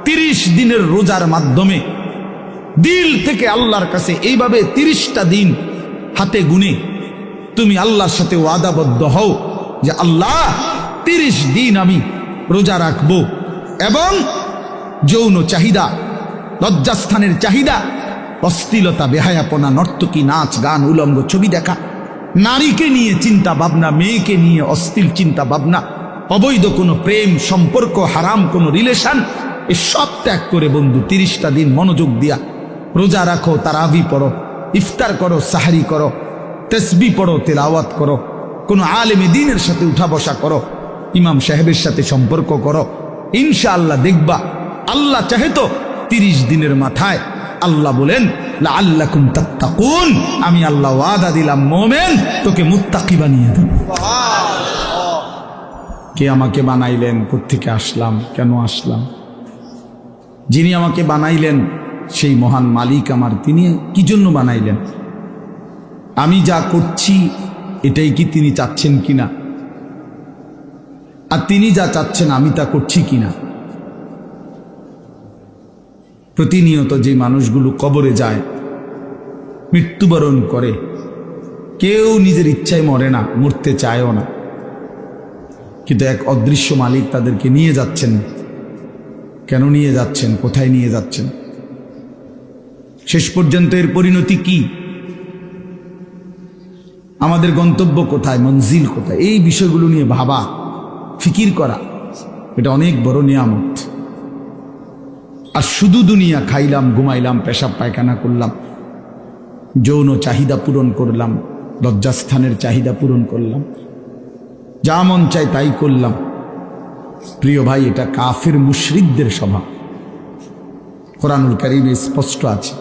30 দিনের রোজার মাধ্যমে দিল থেকে আল্লাহর কাছে এইভাবে 30টা দিন হাতে গুনে তুমি আল্লাহর সাথে ওয়াদাবদ্ধ হও যে আল্লাহ 30 দিন আমি রোজা রাখবো, এবং যৌন চাহিদা, লজ্জাস্থানের চাহিদা, অশ্লীলতা, বেহায়াপনা, নর্তকী, নাচ গান, উলঙ্গ ছবি দেখা, নারীকে নিয়ে চিন্তা ভাবনা, মেয়েকে নিয়ে অশ্লীল চিন্তা ভাবনা, অবৈধ কোনো প্রেম সম্পর্ক, হারাম কোনো রিলেশন, এসব ত্যাগ করে বন্ধু 30টা দিন মনোযোগ দিয়া রোজা রাখো, তারাবি পড়ো, ইফতার করো, সাহারি করো, তসবিহ পড়ো, তেলাওয়াত করো, কোনো আলেমে দ্বীনের সাথে উঠা বসা করো, ইমাম সাহেবের সাথে সম্পর্ক করো, ইনশাআল্লাহ দেখবা আল্লাহ চাহে তো 30 দিনের মাথায় আল্লাহ বলেন লাআল্লাকুম তাত্তাকুন, আমি আল্লাহ ওয়াদা দিলাম মুমিন তোকে মুত্তাকি বানিয়ে দেব। কে আমাকে বানাইলেন? কোত্থেকে আসলাম? কেন আসলাম? যিনি আমাকে বানাইলেন সেই মহান মালিক আমার, তিনি কি জন্য বানাইলেন? আমি যা করছি এটাই কি তিনি চাচ্ছেন কিনা, আর তিনি যা চাচ্ছেন আমি তা করছি কিনা? প্রতিনিয়ত যে মানুষগুলো কবরে যায়, মৃত্যুবরণ করে, কেউ নিজের ইচ্ছায় মরে না, মরতে চায়ও না, কিন্তু এক অদৃশ্য মালিক তাদেরকে নিয়ে যাচ্ছেন। কেন নিয়ে যাচ্ছেন? কোথায় নিয়ে যাচ্ছেন? শেষ পর্যন্ত এর পরিণতি কি? আমাদের গন্তব্য কোথায়? মঞ্জিল কোথায়? এই বিষয়গুলো নিয়ে ভাবা, ফিকির করা, এটা অনেক বড় নিয়ামত। আর শুধু দুনিয়া খাইলাম, ঘুমাইলাম, পেশাব পায়খানা করলাম, যৌন চাহিদা পূরণ করলাম, লজ্জাস্থানের চাহিদা পূরণ করলাম, যা মন চাই তাই করলাম, প্রিয় ভাই, এটা কাফির মুশরিকদের স্বভাব। কোরআনুল কারীমে স্পষ্ট আছে,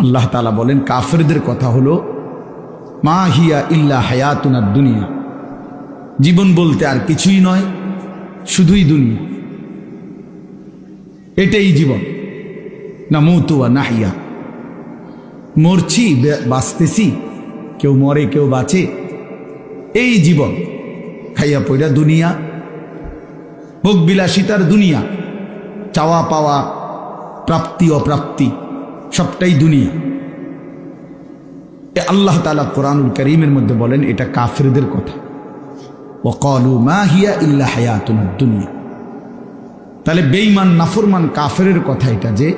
আল্লাহ তাআলা বলেন কাফিরদের কথা হলো মা হিয়া ইল্লা হায়াতুনা দুনিয়া, জীবন বলতে আর কিছুই নয়, শুধুই দুনিয়া, এটাই জীবন। নামুতু ওয়া নাহইয়া, মরছি, বাঁচতেছি, কেউ মরে কেউ বাঁচে, এই জীবন। খাইয়া পয়রা দুনিয়া, ভোগ বিলাসিতার দুনিয়া, চাওয়া পাওয়া, প্রাপ্তি অপ্রাপ্তি, সবটাই দুনিয়া। আল্লাহ তাআলা কোরআনুল কারীমের মধ্যে বলেন এটা কাফিরদের কথা, ওয়াকালু মা হিয়া ইল্লা হায়াতুনা দুনিয়া। তাহলে বেঈমান নাফরমান কাফেরের কথা এটা, যে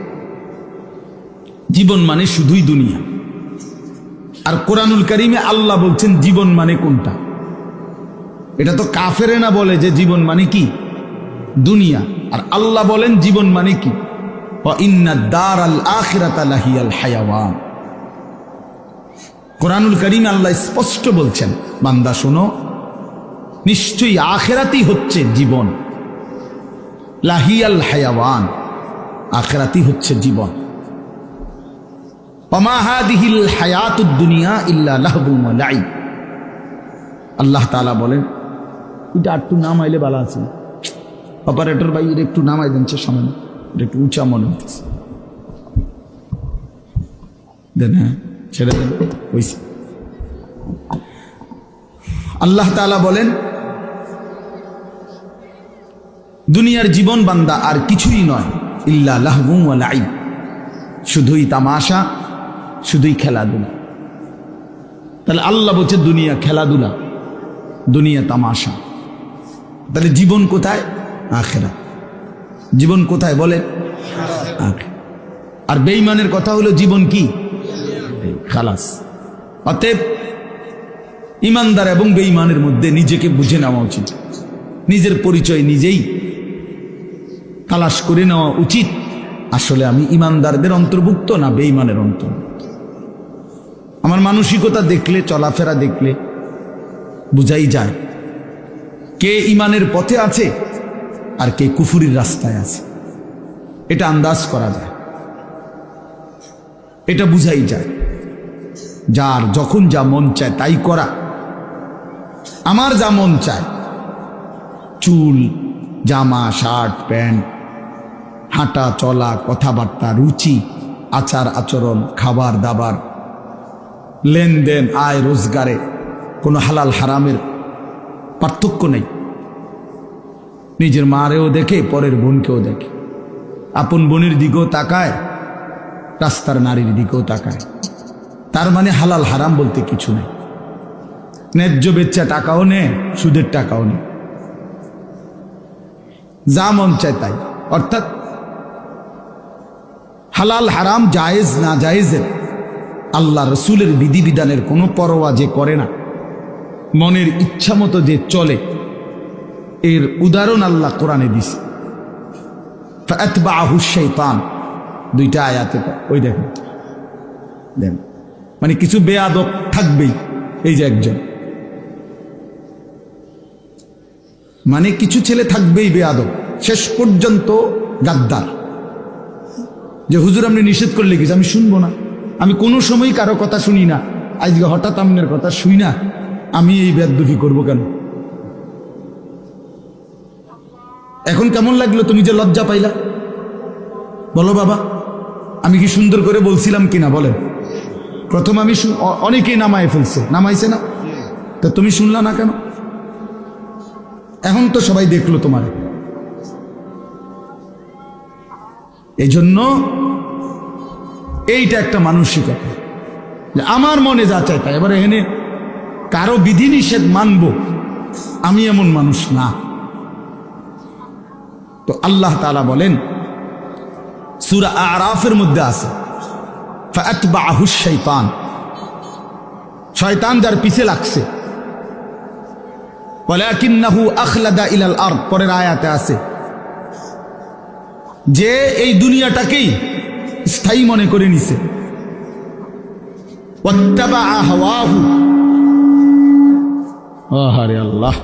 জীবন মানে শুধুই দুনিয়া। আর কোরআনুল কারীমে আল্লাহ বলছেন জীবন মানে কোনটা? এটা তো কাফেরে না বলে যে জীবন মানে কি? দুনিয়া। আর আল্লাহ বলেন জীবন মানে কি? ওয়া ইন্নাদ দারাল আখিরাতা লাহিয়াল হায়াওয়ান। কোরআনুল কারীমে আল্লাহ স্পষ্ট বলছেন, বান্দা শোনো, নিশ্চয়ই আখিরাতই হচ্ছে জীবন, লাহিয়াল হায়াওয়ান, আখিরাতই হচ্ছে জীবন। ওয়া মা হাদিহিল হায়াতুদ দুনিয়া ইল্লা লাহবুন ওয়া লাইব। আল্লাহ তাআলা বলেন, এটা একটু নামাইলে ভালো আছে, অপারেটর ভাই এটা একটু নামাই দেন, সামনে এটা একটু উঁচা মনে হচ্ছে, দেন, হ্যাঁ ছেড়ে দেন। আল্লাহ তাআলা বলেন দুনিয়ার জীবন বান্দা আর কিছুই নয়, ইল্লা লাহবুন ওয়া লাইব, শুধুই তামাশা, শুধুই খেলাধুলা। তাহলে আল্লাহ বলছে দুনিয়া খেলাধুলা, দুনিয়া তামাশা। তাহলে জীবন কোথায়? আখিরাত। জীবন কোথায় বলেন? আখিরাত। আর বেঈমানের কথা হলো জীবন কি? খালাস। অতএব ইমানদার এবং বেঈমানের মধ্যে নিজেকে বুঝে নেওয়া উচিত, নিজের পরিচয় নিজেই তালাশ করে নেওয়া উচিত। আসলে আমি ইমানদারদের অন্তর্ভুক্ত না বেঈমানের অন্তর্ভুক্ত? আমার মানসিকতা দেখলে, চলাফেরা দেখলে বুঝাই যায় কে ইমানের পথে আছে আর কে কুফুরির রাস্তায় আছে। এটা আন্দাজ করা যায়, এটা বুঝাই যায়। যার যখন যা মন চায় তাই করা। আমার যা মন চায়, চুল, জামা, শার্ট, প্যান্ট, হাঁটা চলা, কথাবার্তা, রুচি, আচার আচরণ, খাবার দাবার, লেনদেন, আয় রোজগারে কোনো হালাল হারামের পার্থক্য নেই। নিজের মারেও দেখে, পরের বোনকেও দেখে, আপন বোনের দিকেও তাকায়, রাস্তার নারীর দিকেও তাকায়। তার মানে হালাল হারাম বলতে কিছু নেই। ন্যায্য বেচ্চা টাকাও নেয়, সুদের টাকাও নেয়, যা মন চায় তাই। অর্থাৎ হালাল হারাম জায়েজ না জায়েজের আল্লাহ রসুলের বিধিবিধানের কোনো পরোয়া যে করে না, মনের ইচ্ছা মতো যে চলে, এর উদাহরণ আল্লাহ কোরআনে দিছে। ফাতবাহু শাইতান, দুইটা আয়াতে ওই দেখেন, মানে কিছু বেয়াদব থাকবেই। এই যে একজন, মানে কিছু ছেলে থাকবেই বেয়াদব, শেষ পর্যন্ত গাদ্দার। যে হুজুর আপনি নিষেধ করলে কিছু আমি শুনবো না, আমি কোনো সময় কারো কথা শুনি না, আজকে হঠাৎ আপনার কথা শুই না, আমি এই বেয়াদবি করবো কেন? এখন কেমন লাগলো তুমি যে লজ্জা পাইলা? বলো বাবা, আমি কি সুন্দর করে বলছিলাম কিনা বলেন? প্রথম আমি অনেকেই নামায় ফেলছে, নামাইছে না? তো তুমি শুনলা না কেন? এখন তো সবাই দেখলো তোমার। এই জন্য এইটা একটা মানসিকতা, যে আমার মনে যা চাই তাই। এবার এখানে কারো বিধিনিষেধ মানব, আমি এমন মানুষ না। তো আল্লাহ তাআলা বলেন, সূরা আরাফের মধ্যে আছে, ফাতবাহু শাইতান, শয়তান যার পিছে লাগছে। ওয়ালাকিন্নাহু আখলাদা ইলাল আরদ, পরের আয়াতে আছে যে এই দুনিয়াটাকেই স্থায়ী মনে করে নিছে। ওয়াত্তাবা হাওয়াহু, আহারে আল্লাহ,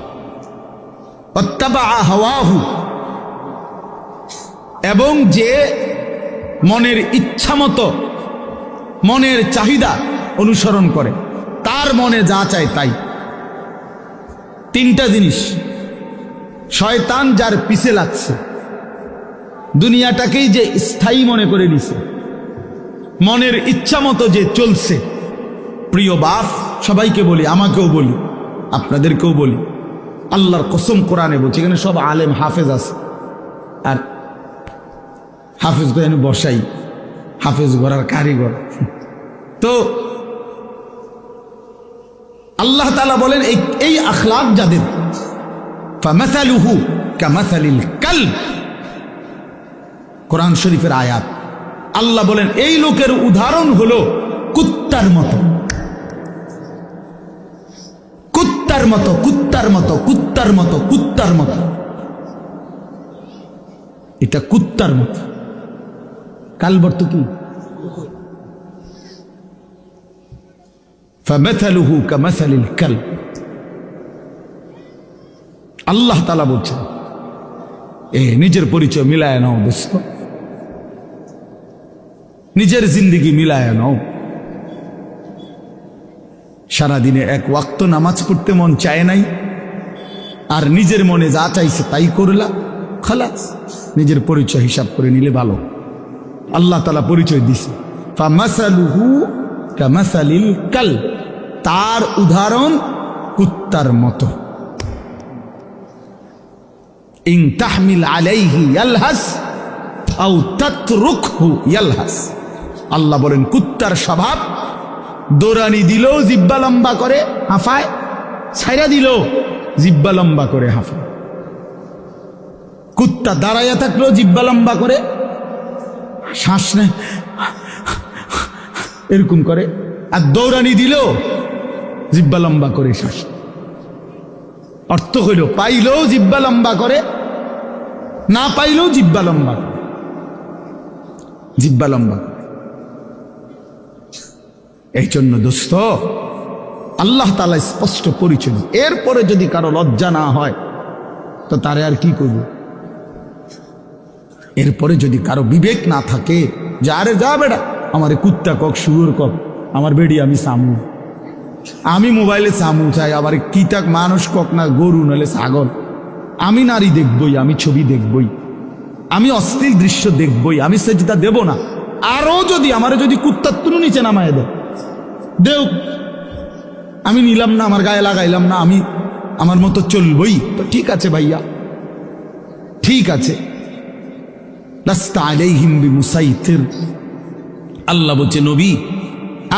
ওয়াত্তাবা হাওয়াহু, এবং যে মনের ইচ্ছা মতো, মনের চাহিদা অনুসরণ করে, তার মনে যা চায় তাই। তিনটা জিনিস, শয়তান যার পিছে লাগছে, দুনিয়াটাকেই যে স্থায়ী মনে করে নিছে, মনের ইচ্ছা মতো যে চলছে। প্রিয় বাপ, সবাইকে বলি, আমাকেও বলি, আপনাদেরকেও বলি, আল্লাহর কসম কোরআনে বলছি, এখানে সব আলেম হাফেজ আছে, আর হাফেজ তো এনে বসাই, হাফেজ গড়ার কারিগর। তো আল্লাহ তাআলা বলেন, এই আখলাক যাদের, ফামাসালুহু কামাসালিল কালব, কোরআন শরীফের আয়াত। আল্লাহ বলেন এই লোকের উদাহরণ হলো কুত্তার মতো, কুত্তার মতো, কুত্তার মতো, কুত্তার মতো, কুত্তার মতো। এটা কুত্তার মতো। কালব অর্থ কি? ফামাসালুহু কামাসালিল কালব। আল্লাহ তাআলা বলছেন, নিজের পরিচয় মিলায় নাও দোস্ত, নিজের জিন্দেগি মিলায় নাও। সারাদিনে এক ওয়াক্ত নামাজ পড়তে মন চায় নাই, আর নিজের মনে যা চাইছে তাই করলা, খালাস। নিজের পরিচয় হিসাব করে নিলে ভালো। আল্লাহ তাআলা পরিচয় দিছে, ফামাসালুহু কামাসালিল কালব, তার উদাহরণ কুত্তার মতো। ইন তাহমিল আলাইহি ইয়ালহাস আও তাতরুকহু ইয়ালহাস। আল্লাহ বলেন কুত্তার স্বভাব, দৌড়ানি দিলেও জিব্বা লম্বা করে হাঁফায়, ছাইরা দিলেও জিব্বা লম্বা করে হাঁফায়। কুত্তা দাঁড়াইয়া থাকলেও জিব্বা লম্বা করে, শ্বাস নেয় এরকম করে, আর দৌড়ানি দিলেও জিব্বা লম্বা করে শ্বাস। অর্থ হইল পাইলেও জিব্বা লম্বা করে, না পাইলেও জিব্বা লম্বা করে, জিব্বা লম্বা করে। এই জন্য দোস্ত, আল্লাহ তাআলা স্পষ্ট পরিচয়। এরপরে যদি কারো লজ্জা না হয় তো তারে আর কি করব? এরপরে যদি কারো বিবেক না থাকে যে আরে যা বেটা, আমার কুত্তা কক, শুয়োর কক, আমার বেডি আমি সামু, আমি মোবাইলে সামু চাই, আবার কি তাক মানুষ কক না গরু নাহলে ছাগল, আমি নারী দেখবই, আমি ছবি দেখবই, আমি অশ্লীল দৃশ্য দেখবই, আমি সেজদা দেব না। আরো যদি আমারে যদি কুত্তার তুলু নিচে নামায় দেও, আমি নিলাম না, আমার গায়ে লাগাইলাম না, আমি আমার মতো চলবই, তো ঠিক আছে ভাইয়া, ঠিক আছে। লাস্তা আলাইহিম বিমুসাইতির। আল্লাহ বলছে নবী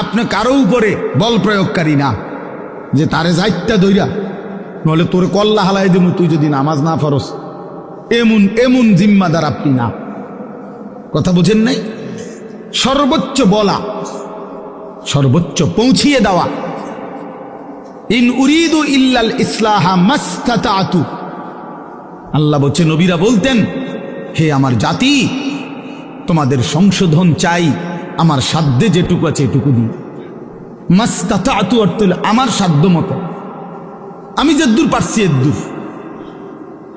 আপনি কারো উপরে বল প্রয়োগকারী না, যে তারে যাইত্যা দইরা নলে তোর কল্লা হালাই দেবো তুই যদি নামাজ না ফরস, এমন এমন জিম্মাদার আপনি না। কথা বুঝেন নাই? সর্বোচ্চ বলা, সর্বোচ্চ পৌঁছিয়ে দেওয়া। ইন উরিদু ইল্লাল ইসলাহা মাস্তাতাতু। আল্লাহ বলছে নবীরা বলতেন হে আমার জাতি তোমাদের সংশোধন চাই আমার সাধ্যে যেটুকু আছে এটুকু দিই। মাস্তাতাতু অর্থ হলো আমার সাধ্য মতো, আমি যেদূর পারছি এদূর,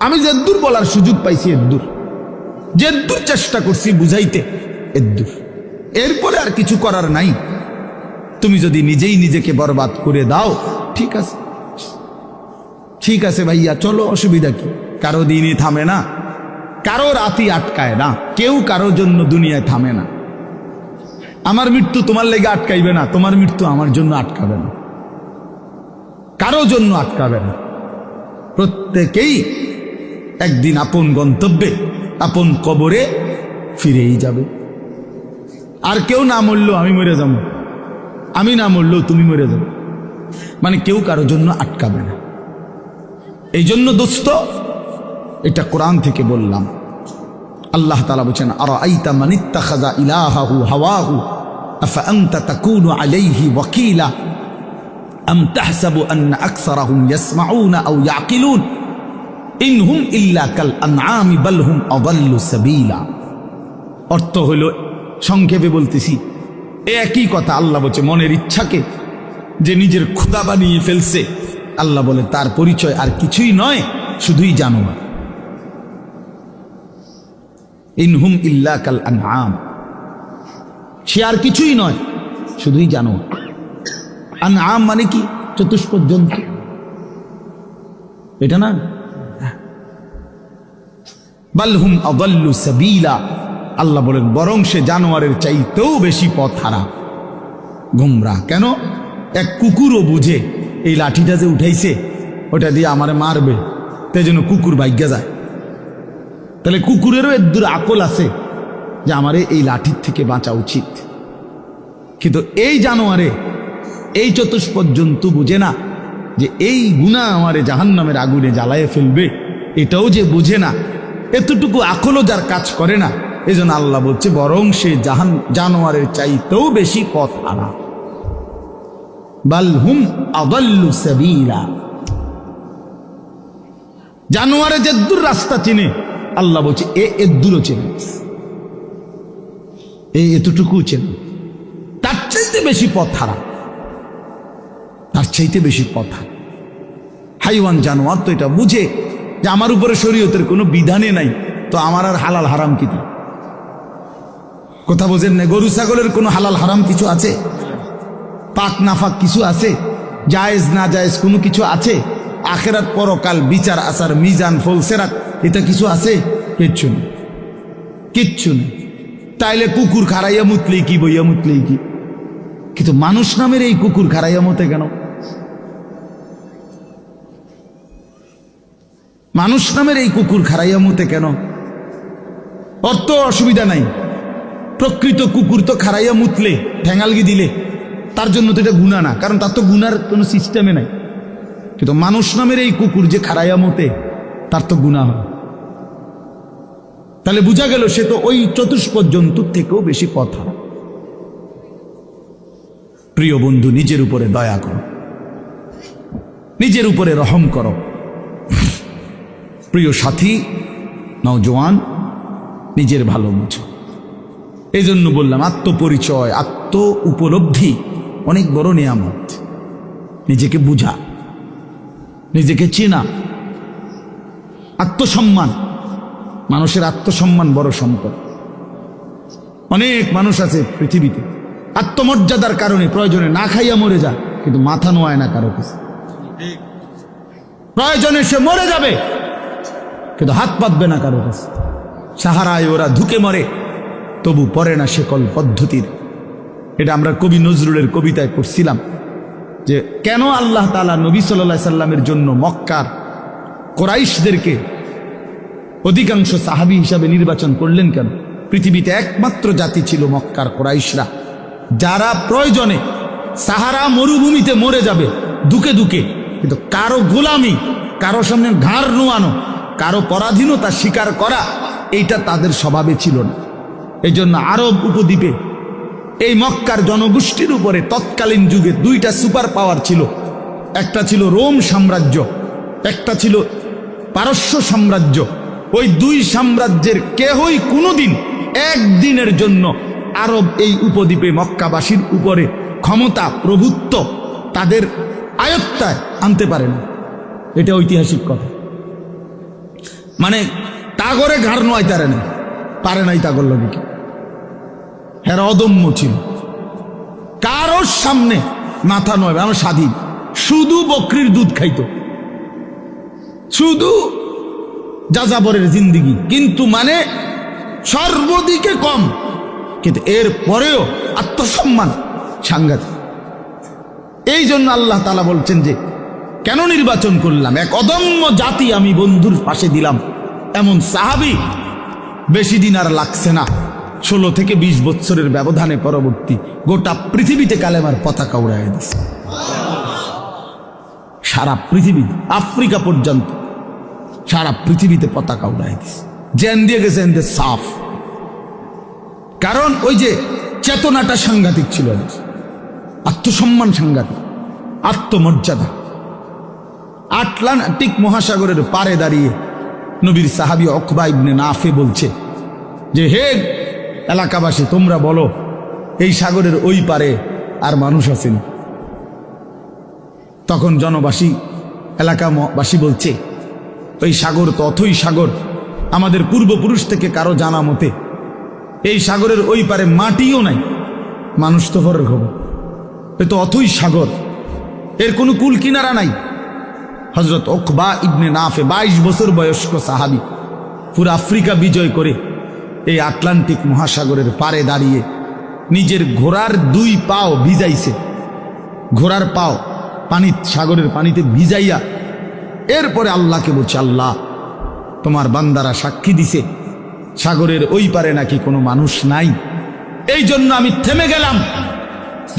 আমি যেদূর বলার সুযোগ পাইছি এদূর, যেদূর চেষ্টা করছি বুঝাইতে এদূর, এরপরে আর কিছু করার নাই। তুমি যদি নিজেই নিজেকে বরবাদ করে দাও ঠিক আছে, ঠিক আছে ভাইয়া চলো, অসুবিধা কি? কারো দিনই থামে না, কারো রাতই আটকায় না, কেউ কারো জন্য দুনিয়ায় থামে না। আমার মৃত্যু তোমার লেগে আটকাইবে না, তোমার মৃত্যু আমার জন্য আটকাবে না, কারো জন্য আটকাবে না। প্রত্যেকেই একদিন আপন গন্তব্যে আপন কবরে ফিরেই যাবে। আর কেউ না মরলেও আমি মরে যাব, আমি না মরলেও তুমি মরে যাবে, মানে কেউ কারো জন্য আটকাবে না। এই জন্য দোস্ত এটা কোরআন থেকে বললাম। আল্লাহ তাআলা বলেন আরাআইতা মান ইত্তাখাযা ইলাহাহু হাওয়াহু আফা আনতা তাকুনু আলাইহি ওয়াকিলা আম তাহসাবু আন্না আকসারাহুম ইয়াসমাউনা আও ইয়াকিলুন ইনহুম ইল্লা কাল আনআমি বাল হুম আযাল্লু সাবিলা। অর্থ হলো, সংক্ষেপে বলতেছি, একই কথা। আল্লাহ বলছে মনের ইচ্ছাকে যে নিজের খোদা বানিয়ে ফেলছে, আল্লাহ বলে তার পরিচয় আর কিছুই নয়, শুধুই জানোয়ার। ইনহুম ইল্লা কাল আনআম, সে আর কিছুই নয়, শুধুই জানোয়ার। আনআম মানে কি? চতুষ্পদ জন্তু, এটা না? বাল হুম আযাল্লু সাবিলা, আল্লাহ বলেন বরং সে জানোয়ারের চাইতেও বেশি পথ হারা, গুমরা। কেন? এক কুকুরও বুঝে এই লাঠিটা যে উঠাইছে ওটা দিয়ে আমারে মারবে, তাই জন্য কুকুর ভাগ্যা যায়। তাহলে কুকুরেরও এদূর আকল আছে যে আমারে এই লাঠির থেকে বাঁচা উচিত, কিন্তু এই জানোয়ারে, এই চতুষ্পদ জন্তু বুঝে না যে এই গুনাহ আমারে জাহান্নামের আগুনে জ্বালায়ে ফেলবে, এটাও যে বুঝে না, এতটুকু আকলও যার কাজ করে না। এই জন্য আল্লাহ বলছে বরং সে জানোয়ারের চাইতেও বেশি পথ হারা। বাল হুম আযাল্লু সাবিলা, জানোয়ারে যেদূর রাস্তা চিনে, আল্লাহ বলছে এদূরও চেনে, এতটুকু চেনে, তার চাইতে বেশি পথ হারা, তার চাইতে বেশি পথ হারা। হাইওয়ান জানোয়ার তো এটা বুঝে যে আমার উপরে শরীয়তের কোনো বিধানে নাই, তো আমার আর হালাল হারাম কি? কথা বোঝেন না? গরু ছাগলের কোনো হালাল হারাম কিছু আছে? পাক নাফাক কিছু আছে? জায়েজ না জায়েজ কোনো কিছু আছে? আখেরাত পরকাল বিচার আচার মিজান ফলসেরাত এটা কিছু আছে? কিচ্ছু নেই, কিচ্ছু নেই। তাইলে কুকুর খারাইয়া মুতলেই কি, বইয়া মুতলেই কি? কিন্তু মানুষ নামের এই কুকুর খারাইয়া মতে কেন? মানুষ নামের এই কুকুর খারাইয়া মতে কেন? অর্থ অসুবিধা নাই, প্রকৃত কুকুর তো খারাইয়া মুতলে ঠ্যাঙালগি দিলে তার জন্য তো এটা গুনাহ না, কারণ তার তো গুনার কোনো সিস্টেমে নাই। কিন্তু মানুষ নামের এই কুকুর যে খারাইয়া মতে, তার তো গুনাহ হয়। তাহলে বোঝা গেল সে তো ওই চতুষ্পদ জন্তুর থেকেও বেশি পথ হারা। প্রিয় বন্ধু, নিজের উপরে দয়া করো, নিজের উপরে রহম করো। প্রিয় সাথী নওজোয়ান, নিজের ভালো বুঝো। এই জন্য বললাম আত্মপরিচয়, আত্ম উপলব্ধি অনেক বড় নিয়ামত। নিজেকে বুঝা, নিজেকে চেনা, আত্মসম্মান। মানুষের আত্মসম্মান বড় সম্পদ। অনেক মানুষ আছে পৃথিবীতে আত্মমর্যাদার কারণে প্রয়োজনে না খাইয়া মরে যায়, কিন্তু মাথা নোয়ায় না কারো কাছে। প্রয়োজনে সে মরে যাবে, কিন্তু হাত পাতবে না কারো কাছে। সাহারায় ওরা ধুকে মরে, তবু পড়ে না শেকল পদ্ধতির। এটা আমরা কবি নজরুলের কবিতায় পড়ছিলাম যে কেন আল্লাহ তাআলা নবী সাল্লাল্লাহু আলাইহি সাল্লামের জন্য মক্কার কুরাইশদেরকে অধিকাংশ সাহাবী হিসাবে নির্বাচন করলেন কেন? পৃথিবীতে একমাত্র জাতি ছিল মক্কার কুরাইশরা, যারা প্রয়োজনে সাহারা মরুভূমিতে মরে যাবে দুকে দুকে, কিন্তু কারো গোলামি, কারো সামনে ঘাড় নোয়ানো, কারো পরাধীনতা স্বীকার করা, এইটা তাদের স্বভাবে ছিল না। এই জন্য আরব উপদ্বীপে এই মক্কার জনগোষ্ঠীর উপরে তৎকালীন যুগে দুইটা সুপার পাওয়ার ছিল। একটা ছিল রোম সাম্রাজ্য, একটা ছিল পারস্য সাম্রাজ্য। ওই দুই সাম্রাজ্যের কেহই কোনোদিন একদিনের জন্য আরব এই উপদ্বীপে মক্কাবাসীর উপরে ক্ষমতা প্রভুত্ব তাদের আয়ত্তায় আনতে পারেন। এটা ঐতিহাসিক কথা। মানে তাগরে ঘাড় নোয়াই তারে না, পারে নাই তাগর লগে কি, হ্যাঁ অদম্য ছিল, কারোর সামনে মাথা নয়, আমার স্বাধীন, শুধু বকরির দুধ খাইতো, শুধু যাযাবরের জিন্দিগি, কিন্তু মানে সর্বদিকে কম, কিন্তু এর পরেও আত্মসম্মান সাংঘাতিক। এই জন্য আল্লাহ তাআলা বলছেন যে কেন নির্বাচন করলাম, এক অদম্য জাতি আমি বন্ধুর পাশে দিলাম। এমন সাহাবী বেশি দিন আর লাগছে না, 16 থেকে 20 বছরের ব্যবধানে পরবর্তী গোটা পৃথিবীতে কালেমার পতাকা উড়াইয়া দিছে। সারা পৃথিবী, আফ্রিকা পর্যন্ত সারা পৃথিবীতে পতাকা উড়াইয়া দিছে। জেন দিয়ে গেছে এনদের সাফ, কারণ ওই যে চেতনাটা সাংঘাতিক ছিল, আত্মসম্মান সাংঘাতিক, আত্মমর্যাদা। আটলান্টিক মহাসাগরের পারে দাঁড়িয়ে নবীর সাহাবী উকবা ইবনে নাফে বলছে যে হে এলাকাবাসী, তোমরা বলো এই সাগরের ওই পারে আর মানুষ আছেন? তখন জনবাসী, এলাকাবাসী বলছে ওই সাগর তো অথই সাগর, আমাদের পূর্বপুরুষ থেকে কারো জানা মতে এই সাগরের ওই পারে মাটিও নাই, মানুষ তো ফরের খবর, এ তো অথই সাগর, এর কোনো কুল কিনারা নাই। হযরত উকবা ইবনে নাফে 22 বছর বয়স্ক সাহাবী, পুরো আফ্রিকা বিজয় করে এই আটলান্টিক মহাসাগরের পারে দাঁড়িয়ে নিজের ঘোড়ার 2 পাও ভিজাইছে, ঘোড়ার পাও পানি, সাগরের পানিতে ভিজাইয়া এরপরে আল্লাহকে বলছে, আল্লাহ তোমার বান্দারা সাক্ষী দিছে সাগরের ওই পারে নাকি কোনো মানুষ নাই, এই জন্য আমি থেমে গেলাম।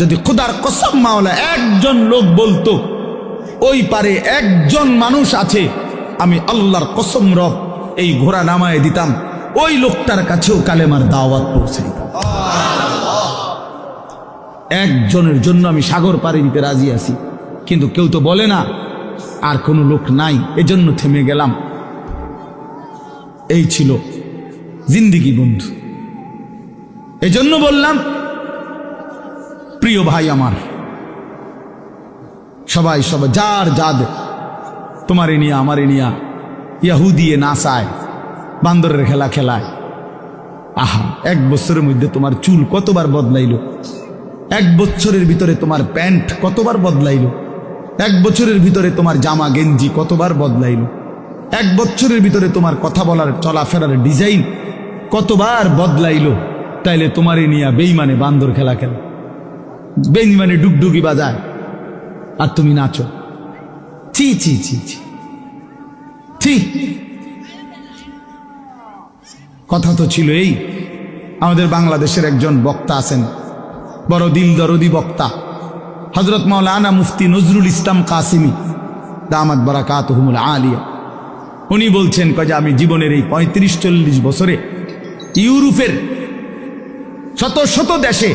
যদি খোদার কসম মাওলা একজন লোক বলতো ওই পারে একজন মানুষ আছে, আমি আল্লাহর কসম রব এই ঘোড়া নামায় দিতাম, ওই লোকটার কাছেও কালেমার দাওয়াত পৌঁছাইতাম। একজনের জন্য আমি সাগর পাড়ি দিতে রাজি আছি, কিন্তু কেউ তো বলে না আর কোনো লোক নাই, এজন্য থেমে গেলাম। এই ছিল জিন্দিগি বন্ধু। এজন্য বললাম প্রিয় ভাই আমার, সবাই সবাই যার যাদ, তোমারে নিয়া আমারে নিয়া ইয়াহুদিয়ে নাসায়, বান্দরের খেলা খেলায়। আহা, 1 বছরের মধ্যে তোমার চুল কতবার বদলাইল, 1 বছরের ভিতরে তোমার প্যান্ট কতবার বদলাইল, 1 বছরের ভিতরে তোমার জামা গেঞ্জি কতবার বদলাইল, 1 বছরের ভিতরে তোমার কথা বলার চলাফেরার ডিজাইন কতবার বদলাইল। তাইলে তোমারে নিয়া বেঈমানে বান্দর খেলা খেলা, বেঈমানে ডুগডুগি বাজায়, আর তুমি নাচো। ছি ছি ছি ছি ছি। কথা তো ছিল এই, আমাদের বাংলাদেশের একজন বক্তা আছেন, বড় দিল দরদি বক্তা, হযরত মাওলানা মুফতি নজরুল ইসলাম কাসিমি দামাত বারাকাতুহুমুল আলিয়া। উনি বলছেন যে আমি জীবনের এই 35-40 বছরে ইউরোপের শত শত দেশে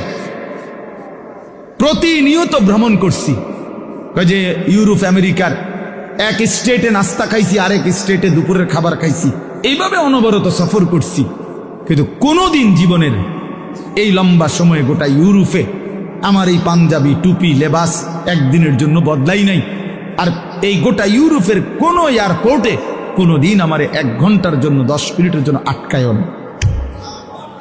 প্রতিনিয়ত ভ্রমণ করছি। যে ইউরোপ আমেরিকার এক স্টেটে নাস্তা খাইছি, আরেক স্টেটে দুপুরের খাবার খাইছি, এইভাবে অনবরত সফর করছি, কিন্তু কোনোদিন জীবনের এই লম্বা সময়ে গোটা ইউরোপে আমার এই পাঞ্জাবি টুপি লেবাস একদিনের জন্য বদলাই নাই। আর এই গোটা ইউরোপের কোনো এয়ারপোর্টে কোনোদিন আমার 1 ঘন্টার জন্য 10 মিনিটের জন্য আটকায়ও না।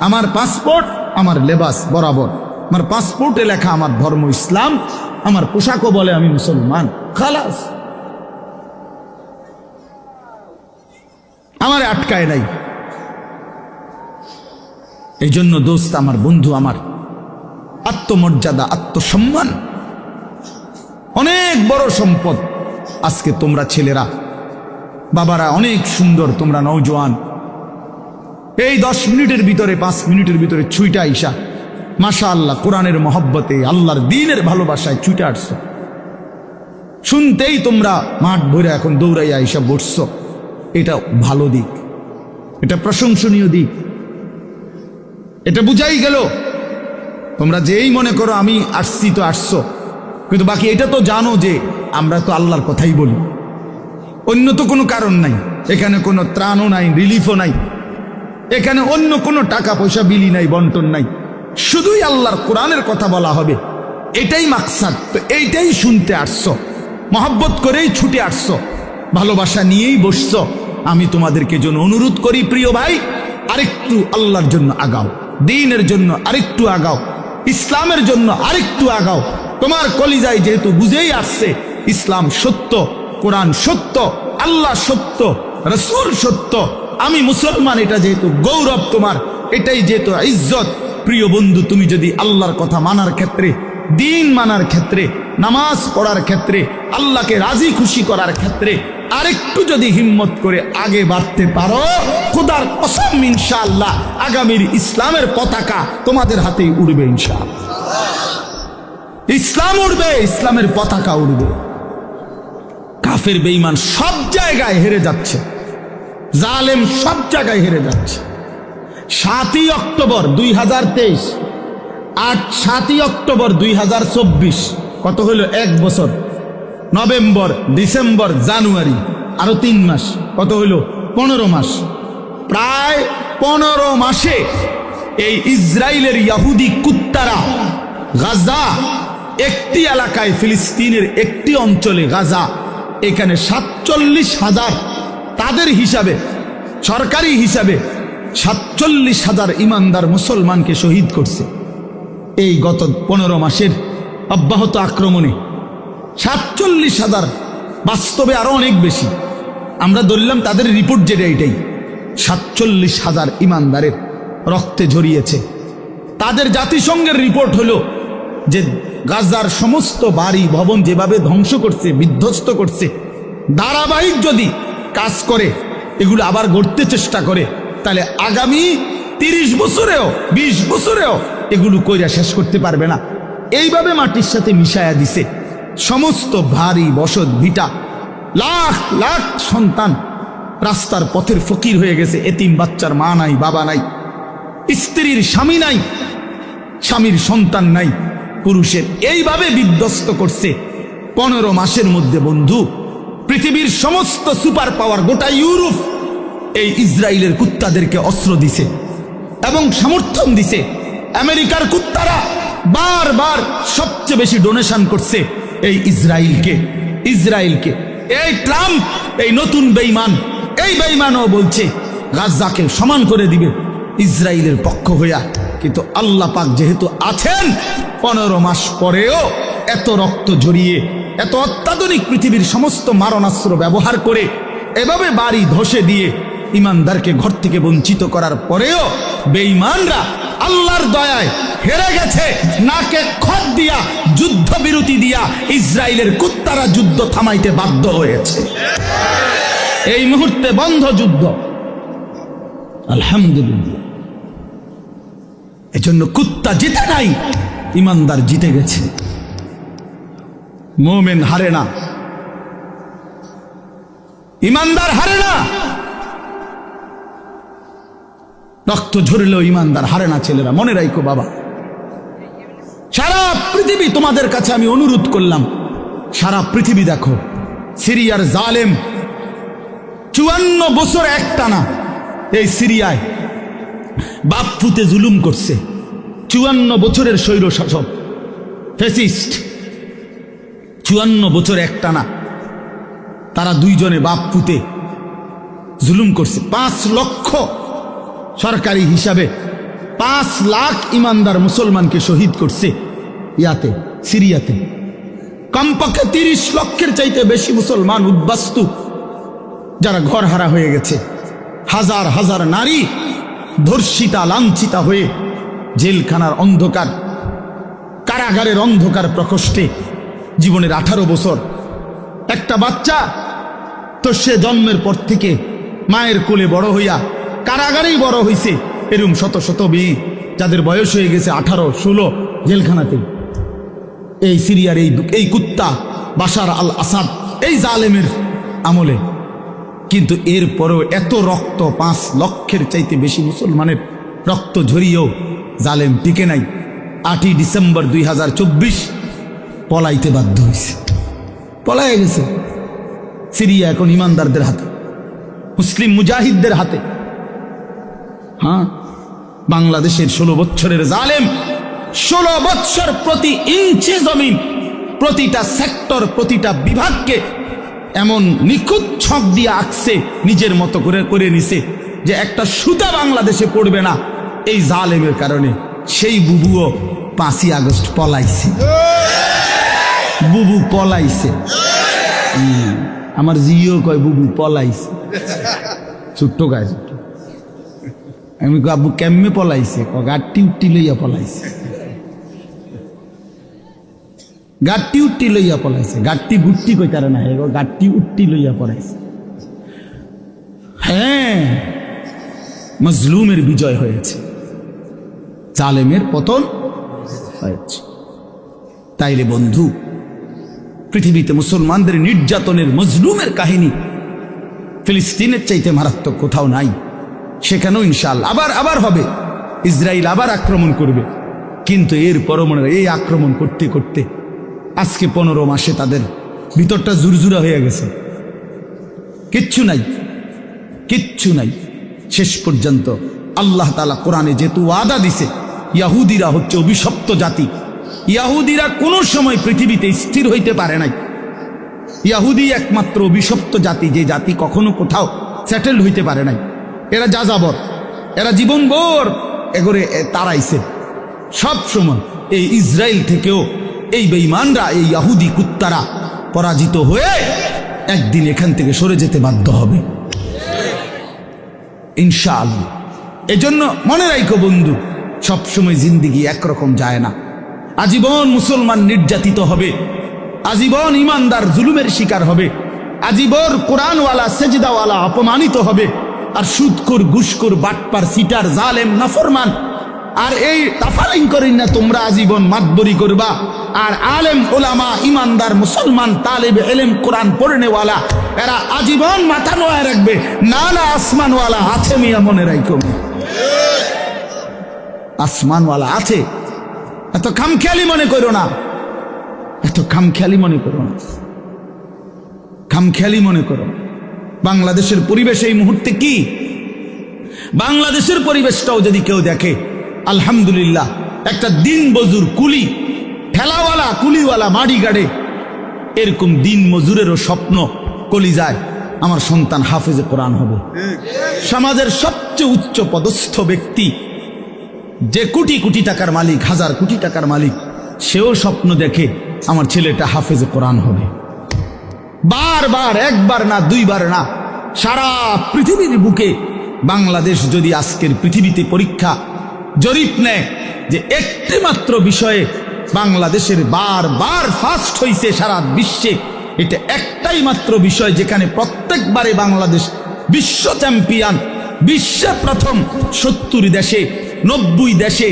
আমার পাসপোর্ট, আমার লেবাস বরাবর, আমার পাসপোর্টে লেখা আমার ধর্ম ইসলাম, আমার পোশাকও বলে আমি মুসলমান, খালাস, আমার আটকায় নাই। এই জন্য দোস্ত আমার, বন্ধু আমার, আত্মমর্যাদা, আত্মসম্মান অনেক বড় সম্পদ। আজকে তোমরা ছেলেরা, বাবারা অনেক সুন্দর, তোমরা নওজোয়ান, এই 10 মিনিটের ভিতরে 5 মিনিটের ভিতরে ছুইটা আইসা মাশাআল্লাহ কোরআনের মহব্বতে আল্লাহর দ্বীনের ভালোবাসায় ছুটে আসছো, শুনতেই তোমরা মাঠ ভরে এখন দৌড়াইয়া আইসা বসছো। এটা ভালো দিক, এটা প্রশংসনীয় দিক, এটা বুঝাই গেল। তোমরা যেই মনে করো আমি আসছি তো আসছো, কিন্তু বাকি এটা তো জানো যে আমরা তো আল্লাহর কথাই বলি, অন্য তো কোনো কারণ নাই। এখানে কোনো ত্রাণও নাই, রিলিফও নাই, এখানে অন্য কোনো টাকা পয়সা বিলি নাই, বন্টন নাই, শুধুই আল্লাহর কোরআনের কথা বলা হবে, এটাই মাকসাদ। তো এইটাই শুনতে আসছো, মহব্বত করেই ছুটে আসছো, ভালোবাসা নিয়েই বসছো। আমি তোমাদেরকে জন্য অনুরোধ করি প্রিয় ভাই, আরেকটু আল্লাহর জন্য আগাও, দ্বীনের জন্য আরেকটু আগাও, ইসলামের জন্য আরেকটু আগাও। তোমার কলিজায় যেহেতু বুঝেই আসছে ইসলাম সত্য, কোরআন সত্য, আল্লাহ সত্য, রাসূল সত্য, আমি মুসলমান, এটা যেহেতু গৌরব তোমার, এটাই যেহেতু ইজ্জত। প্রিয় বন্ধু, তুমি যদি আল্লাহর কথা মানার ক্ষেত্রে, দ্বীন মানার ক্ষেত্রে, নামাজ পড়ার ক্ষেত্রে, আল্লাহকে রাজি খুশি করার ক্ষেত্রে আরেকটু যদি হিম্মত করে আগে বাড়তে পারো, খোদার কসম ইনশাআল্লাহ আগামীর ইসলামের পতাকা তোমাদের হাতেই উড়বে ইনশাআল্লাহ। ইসলাম উড়বে, ইসলামের পতাকা উড়বে। কাফের বেঈমান সব জায়গায় হেরে যাচ্ছে, জালেম সব জায়গায় হেরে যাচ্ছে। 7ই অক্টোবর 2023, 7ই অক্টোবর 2024, কত হলো? 1 বছর। নভেম্বর, ডিসেম্বর, জানুয়ারি, আরো 3 মাস, কত হইল? 15 মাস। প্রায় 15 মাসে এই ইসরায়েলের ইহুদি কুত্তারা গাজা, একটি এলাকায়, ফিলিস্তিনের একটি অঞ্চলে গাজা, এখানে 47,000, তাদের হিসাবে, সরকারি হিসাবে 47,000 ইমানদার মুসলমানকে শহীদ করছে এই গত 15 মাসের অব্যাহত আক্রমণে। 47,000, বাস্তবে আরো অনেক বেশি। আমরা ধরলাম তাদের রিপোর্ট যেটা, এটাই 47,000 ইমানদারের রক্তে ঝরিয়েছে। তাদের জাতিসংঘের রিপোর্ট হলো যে গাজার সমস্ত বাড়ি ভবন যেভাবে ধ্বংস করছে, বিধ্বস্ত করছে, ধারাবাহিক যদি কাজ করে, এগুলো আবার গড়তে চেষ্টা করে, তাহলে আগামী 30 বছরেও 20 বছরেও এগুলো কইরা শেষ করতে পারবে না। এইভাবে মাটির সাথে মিশায়া দিছে সমস্ত ভারী বসত ভিটা, লাখ লাখ সন্তান রাস্তার পথের ফকির হয়ে গেছে। এতিম বাচ্চার মা নাই, বাবা নাই, স্ত্রীর স্বামী নাই, স্বামীর সন্তান নাই, পুরুষের। এইভাবে বিধ্বস্ত করছে 15 মাসের মধ্যে। বন্ধু, পৃথিবীর সমস্ত সুপার পাওয়ার, গোটা ইউরোপ এই ইসরায়েলের কুত্তাদেরকে অস্ত্র দিছে এবং সমর্থন দিছে। আমেরিকার কুত্তারা বারবার সবচেয়ে বেশি ডোনেশন করছে এই ইসরায়েলকে। এই ট্রাম্প, এই নতুন বেঈমান, এই বেঈমানও বলছে গাজাকে সমান করে দিবে ইসরায়েলের পক্ষ হইয়া। কিন্তু আল্লাহ পাক যেহেতু আছেন, 15 মাস পরেও এত রক্ত ঝরিয়ে, এত অত্যাধুনিক পৃথিবীর সমস্ত মারণাস্ত্র ব্যবহার করে, এভাবে বাড়ি ধসে দিয়ে ইমানদারকে ঘর থেকে বঞ্চিত করার পরেও বেঈমানরা আল্লাহর দয়ায় হেরে গেছে। নাকে খত দিয়া, যুদ্ধ বিরতি দিয়া ইসরায়েলের কুত্তারা যুদ্ধ থামাইতে বাধ্য হয়েছে। এই মুহূর্তে বন্ধ যুদ্ধ, আলহামদুলিল্লাহ। এজন্য কুত্তা জিতে নাই, ইমানদার জিতে গেছে। মুমিন হারে না, ইমানদার হারে না। রক্ত ঝরলেও ইমানদার হারে না। ছেলেরা মনে রাখো বাবা, সারা পৃথিবী তোমাদের কাছে আমি অনুরোধ করলাম, সারা পৃথিবী দেখো, সিরিয়ার জালেম 54 বছর একটানা এই সিরিয়ায় বাপ পুতে জুলুম করছে। 54 বছরের স্বৈর শাসক, ফ্যাসিস্ট, 54 বছর একটানা তারা দুইজনে বাপ পুতে জুলুম করছে। 5 লক্ষ, সরকারি হিসাবে 5 লাখ ইমানদার মুসলমানকে শহীদ করছে ইয়াতে, সিরিয়াতে। কমপক্ষে 30 লক্ষের চাইতে বেশি মুসলমান উদ্বাস্তু, যারা ঘর হারা হয়ে গেছে। হাজার হাজার নারী ধর্ষিতা, লাঞ্ছিতা হয়ে জেলখানার অন্ধকার, কারাগারের অন্ধকার প্রকোষ্ঠে জীবনের 18 বছর। একটা বাচ্চা তো সে জন্মের পর থেকে মায়ের কোলে বড় হইয়া কারাগারেই বড় হয়েছে এরকম শত শত মেয়ে যাদের বয়স হয়ে গেছে 18-16 জেলখানাতে। এই সিরিয়ার এই কুত্তা বাশার আল আসাদ এই জালেমের আমলে। কিন্তু এরপরেও এত রক্ত, 5 লক্ষের চাইতে বেশি মুসলমানের রক্ত ঝরিয়েও জালেম টিকে নাই। 8ই ডিসেম্বর 2024 পলাইতে বাধ্য হয়েছে, পলায় গেছে। সিরিয়া এখন ইমানদারদের হাতে, মুসলিম মুজাহিদদের হাতে। হ্যাঁ, বাংলাদেশের 16 বছরের জালেম 16 বছর প্রতি ইঞ্চি জমিন, প্রতিটা সেক্টর, প্রতিটা বিভাগকে এমন নিখুঁত ছক দিয়ে আঁকছে, নিজের মতো করে নিছে যে একটা সুতা বাংলাদেশে পড়বে না এই জালেমের কারণে। সেই বুবুও 5ই আগস্ট পলাইছে, বুবু পলাইছে। আমার জিও কয় বুবু পলাইছে, ছোট্ট গাছ। আমি আব্বু কেমনে পলাইছে? গাড়টি উঠটি লইয়া পলাইছে, গাড়টি উঠটি লইয়া পলাইছে। গাড়টি গুট্টি কই তারা না, গাড়টি উঠটি লইয়া পলাইছে। হ্যাঁ, মজলুমের বিজয় হয়েছে, জালেমের পতন হয়েছে। তাইলে বন্ধু, পৃথিবীতে মুসলমানদের নির্যাতনের, মজলুমের কাহিনী ফিলিস্তিনের চাইতে মারাত্মক কোথাও নাই। সেখানেও ইনশাআল্লাহ আবার হবে, ইসরায়েল আবার আক্রমণ করবে। কিন্তু এর পরমাণু এই আক্রমণ করতে করতে আজকে 15 মাসে তাদের ভিতরটা জুরজুরা হয়ে গেছে, কিচ্ছু নাই, কিচ্ছু নাই। শেষ পর্যন্ত আল্লাহ তাআলা কোরআনে যেহেতু ওয়াদা দিছে, ইহুদিরা হচ্ছে অভিশপ্ত জাতি। ইহুদিরা কোনো সময় পৃথিবীতে স্থির হইতে পারে নাই। ইহুদি একমাত্র অভিশপ্ত জাতি, যে জাতি কখনো কোথাও সেটেল হইতে পারে নাই। এরা যাযাবর, এরা জীবনভর এগোরে তাড়াইছে। সব সময় এই ইসরায়েল থেকেও এই বেঈমানরা, এই ইহুদি কুত্তারা পরাজিত হয়ে একদিন এখান থেকে সরে যেতে বাধ্য হবে ইনশাআল্লাহ। এজন্য মনে রাখো বন্ধু, সবসময় জিন্দিগি একরকম যায় না। আজীবন মুসলমান নির্যাতিত হবে, আজীবন ইমানদার জুলুমের শিকার হবে, আজীবন কোরআনওয়ালা সেজদাওয়ালা অপমানিত হবে। আর সুদখোর, ঘুষখোর, বাটপার, সিটার, জালেম, নাফরমান আর এই তাফালিং করেন না তোমরা আজীবন মাতবরি করবা। আর আলেম ওলামা, ইমানদার মুসলমান, তালেব ইলম, কোরআন পড়নেওয়ালা, এরা আজীবন মাথা নোয়া রাখবে। না না, আসমানওয়ালা আছে মিয়া, মনে রাখো, আসমানওয়ালা আছে। এত খামখেয়ালি মনে করো না, এত খামখেয়ালি মনে করো না, খামখেয়ালি মনে করো। বাংলাদেশের পরিবেশ এই মুহূর্তে কি? বাংলাদেশের পরিবেশটাও যদি কেউ দেখে, আলহামদুলিল্লাহ, একটা দিন মজুর, কুলি, ঠেলাওয়ালা, কুলিওয়ালা, মাড়ি গাড়ে, এরকম দিন মজুরেরও স্বপ্ন কলিজায় আমার সন্তান হাফেজে কোরআন হবে। সমাজের সবচেয়ে উচ্চ পদস্থ ব্যক্তি, যে কোটি কোটি টাকার মালিক, 1000 কোটি টাকার মালিক, সেও স্বপ্ন দেখে আমার ছেলেটা হাফেজে কোরআন হবে। বারবার, একবার না, 2বার না, সারা পৃথিবীর বুকে বাংলাদেশ যদি আজকের পৃথিবীতে পরীক্ষা জরিপ নেয় যে একটি মাত্র বিষয়ে বাংলাদেশের বারবার ফার্স্ট হইছে সারা বিশ্বে, এটা একটাই মাত্র বিষয় যেখানে প্রত্যেকবারে বাংলাদেশ বিশ্ব চ্যাম্পিয়ন, বিশ্বে প্রথম 70 দেশে, 90 দেশে,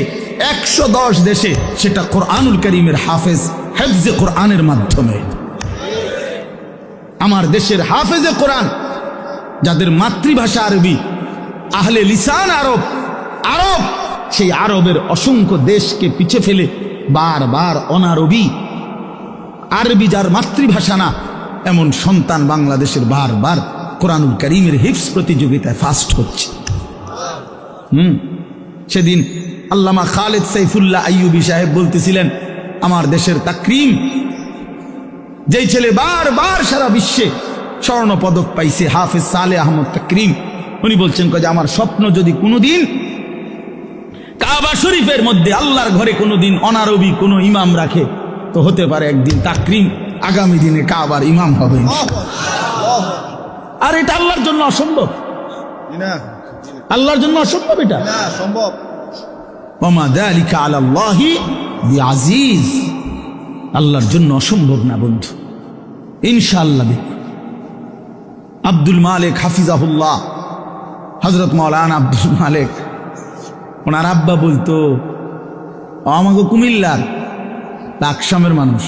110 দেশে, সেটা কোরআনুল কারীমের হাফেজ, হেফজে কোরআনের মাধ্যমে। আমার দেশের হাফেজে কোরআন যাদের মাতৃভাষা আরবি, আহলে লিসান আরব, আরব, সেই আরবের অসংখ্য দেশকে পিছে ফেলে বারবার অনারবি, আরবি যার মাতৃভাষা না, এমন সন্তান বাংলাদেশের বারবার কোরআনুল কারীমের হিফজ প্রতিযোগিতায় ফার্স্ট হচ্ছে। সেদিন আল্লামা খালেদ সাইফুল্লাহ আইয়ুবী সাহেব বলতেছিলেন, আমার দেশের তাকরিম, যেই ছেলে বারবার সারা বিশ্বে স্বর্ণ পদক পাইছে, হাফেজ সালেহ আহমদ তাকরিম, উনি বলছেন যে আমার স্বপ্ন যদি কোনোদিন কাবা শরীফের মধ্যে আল্লাহর ঘরে কোনোদিন অনারবি কোনো ইমাম রাখে, তো হতে পারে একদিন তাকরিম আগামী দিনে কাবার ইমাম হবে। আর এটা আল্লাহর জন্য অসম্ভব, আল্লাহর জন্য অসম্ভব, এটা সম্ভব। ওমা যালিকা আলাল্লাহি বিআজিজ, আল্লাহর জন্য অসম্ভব না বন্ধু। ইনশাআল্লাহ দেখো, আব্দুল মালিক হাফিজাহুল্লাহ, হযরত মাওলানা আব্দুল মালেক ওনার আব্বা বলতো, আমাকে কুমিল্লার আকশামের মানুষ,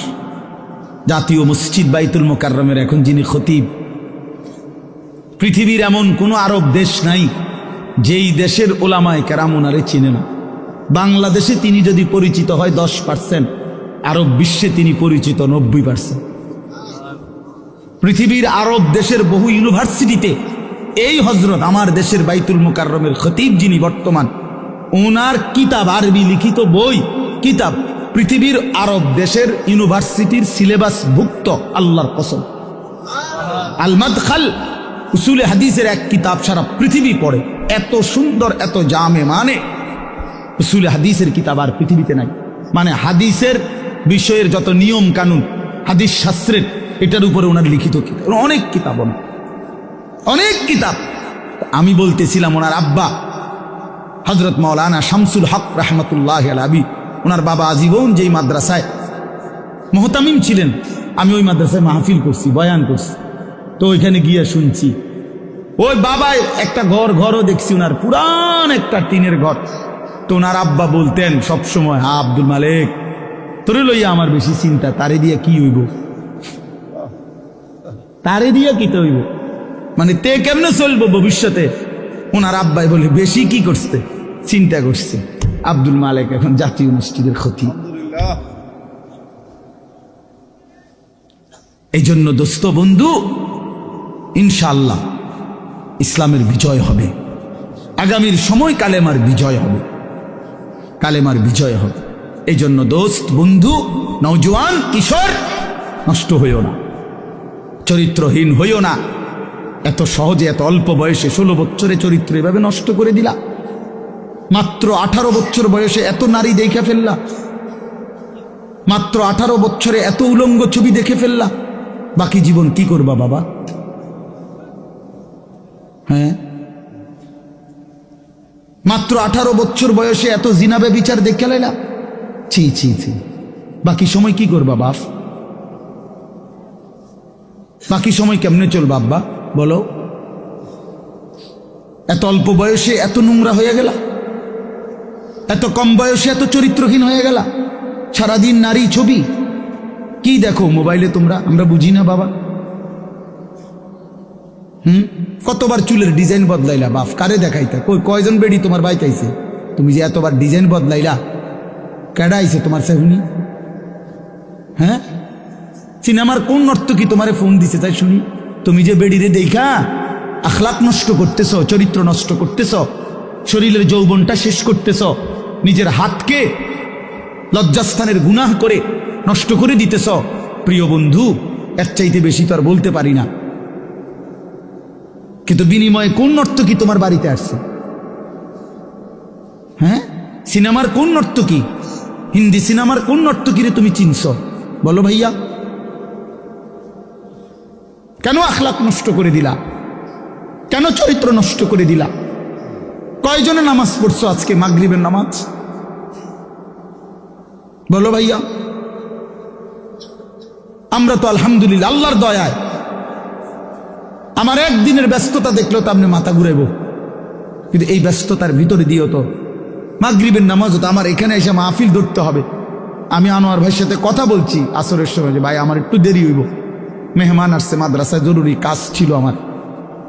জাতীয় মসজিদ বাইতুল মোকাররমের এখন যিনি খতিব, পৃথিবীর এমন কোন আরব দেশ নাই যেই দেশের ওলামায়ে কেরাম ওনারে চিনে না। বাংলাদেশে তিনি যদি পরিচিত হয় 10%, আরব বিশ্বে তিনি পরিচিত 90%। পৃথিবীর আরব দেশের বহু ইউনিভার্সিটিতে এই হযরত আমার দেশের বাইতুল মোকাররমের খতিব যিনি বর্তমান, ওনার কিতাব, আরবি লিখিত বই কিতাব পৃথিবীর আরব দেশের ইউনিভার্সিটির সিলেবাস ভুক্ত। আল্লাহর কসম, আল মাদখাল উসুলে হাদিসের এক কিতাব সারা পৃথিবী পড়ে, এত সুন্দর, এত জামে, মানে উসুলে হাদিসের কিতাব আর পৃথিবীতে নাই। মানে হাদিসের বিষয়ের যত নিয়ম কানুন, হাদিস শাস্ত্রের, এটার উপরে ওনার লিখিত কিতাব, অনেক কিতাব, অনেক কিতাব। আমি বলতেছিলাম ওনার আব্বা হযরত মাওলানা শামসুল হক রাহমাতুল্লাহ আলাইহি, ওনার বাবা আজীবন যেই মাদ্রাসায় মুহতামিম ছিলেন, আমি ওই মাদ্রাসায় মাহফিল করছি, বয়ান করছি, তো ওইখানে গিয়ে শুনছি। ওই বাবাই একটা ঘরও দেখছি, ওনার পুরান একটা টিনের ঘর। তো ওনার আব্বা বলতেন সবসময়, হ্যাঁ আব্দুল মালেক, তোরে লইয়া আমার বেশি চিন্তা, তারে দিয়া কি হইব, তারে দিয়া কিতে হইব, মানে তে কেমনে চলবো ভবিষ্যতে। ওনার আব্বাই বলে, বেশি কি করছে, চিন্তা করছে। আব্দুল মালেক এখন জাতীয় মসজিদের খতিব। এই জন্য দোস্ত বন্ধু, ইনশাআল্লাহ ইসলামের বিজয় হবে, আগামীর সময় কালেমার বিজয় হবে, কালেমার বিজয় হবে। এই জন্য দোস্ত বন্ধু, নওজোয়ান কিশোর, নষ্ট হইও না, চরিত্রহীন হইও না। এত সহজে, এত অল্প বয়সে 16 বছরে চরিত্র এভাবে নষ্ট করে দিলা, মাত্র 18 বছর বয়সে এত নারী দেখে ফেললা, মাত্র 18 বছরে এত উলঙ্গ ছবি দেখে ফেললা, বাকি জীবন কি করবা বাবা? হ্যাঁ, মাত্র 18 বছর বয়সে এত জিনা ব্যভিচার দেখে লাইলা, ছি ছি ছি, বাকি সময় কি করবা বাপ? বাকি সময় কেমনে চলবা আব্বা বলো? এত অল্প বয়সে এত নোংরা হয়ে গেলা, এত কম বয়সে এত চরিত্রহীন হয়ে গেলা, সারাদিন নারী ছবি কি দেখো মোবাইলে তোমরা, আমরা বুঝি না বাবা। কতবার চুলের ডিজাইন বদলাইলা বাপ, কারে দেখাইতা? কয়জন বেড়ি তোমার বাইতে আইছে? তুমি যে এতবার ডিজাইন বদলাইলা, কেডা আইছে তোমার সেহুনি? হ্যাঁ, সিনেমার কোন নর্তকী তোমারে ফোন দিছে তাই শুনি? তুমি যে বেড়িরে দেখা আখলাক নষ্ট করতেছ, চরিত্র নষ্ট করতেছ, শরীরের যৌবনটা শেষ করতেছ, নিজের হাতকে লজ্জাস্থানের গুনাহ করে নষ্ট করে দিতেছ। প্রিয় বন্ধু, এর চাইতে বেশি তো আর বলতে পারি না। কিন্তু বিনিময়ে কোন নর্তকী তোমার বাড়িতে আসছে? হ্যাঁ, সিনেমার কোন নর্তকী, হিন্দি সিনেমার কোন নর্তকীরে তুমি চিনছ বলো ভাইয়া? কেন আখলাক নষ্ট করে দিলা? কেন চরিত্র নষ্ট করে দিলা? কয়জনে নামাজ পড়ছো আজকে, মাগরিবের নামাজ বলো ভাইয়া? আমরা তো আলহামদুলিল্লাহ আল্লাহর দয়ায়, আমার একদিনের ব্যস্ততা দেখলেও তো আপনি মাথা ঘুরাইব, কিন্তু এই ব্যস্ততার ভিতরে দিয়েও তো মাগরিবের নামাজ হতো। আমার এখানে এসে মাহফিল ধরতে হবে। আমি আনোয়ার ভাইয়ের সাথে কথা বলছি আসরের সময় যে ভাই আমার একটু দেরি হইব, মেহমান আসছে, মাদ্রাসায় জরুরি কাজ ছিল আমার,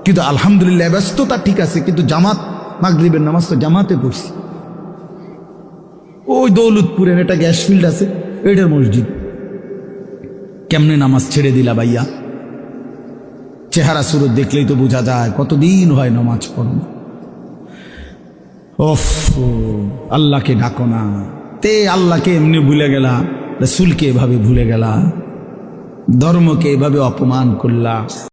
কিন্তু আলহামদুলিল্লাহ ব্যস্ততা ঠিক আছে, কিন্তু জামাত, মাগরিবের নামাজ তো জামাতে পড়ছি। ওই দৌলতপুরের একটা গ্যাস ফিল্ড আছে, এটার মসজিদ। কেমনে নামাজ ছেড়ে দিলা ভাইয়া? চেহারা সুরত দেখলেই তো বোঝা যায় কতদিন হয় নামাজ পড়ো। ওফ, আল্লাহকে ডাকো না, তে আল্লাহকে এমনি ভুলে গেলা, রাসূলকে এভাবে ভুলে গেলা, ধর্মকে এভাবে অপমান করলা।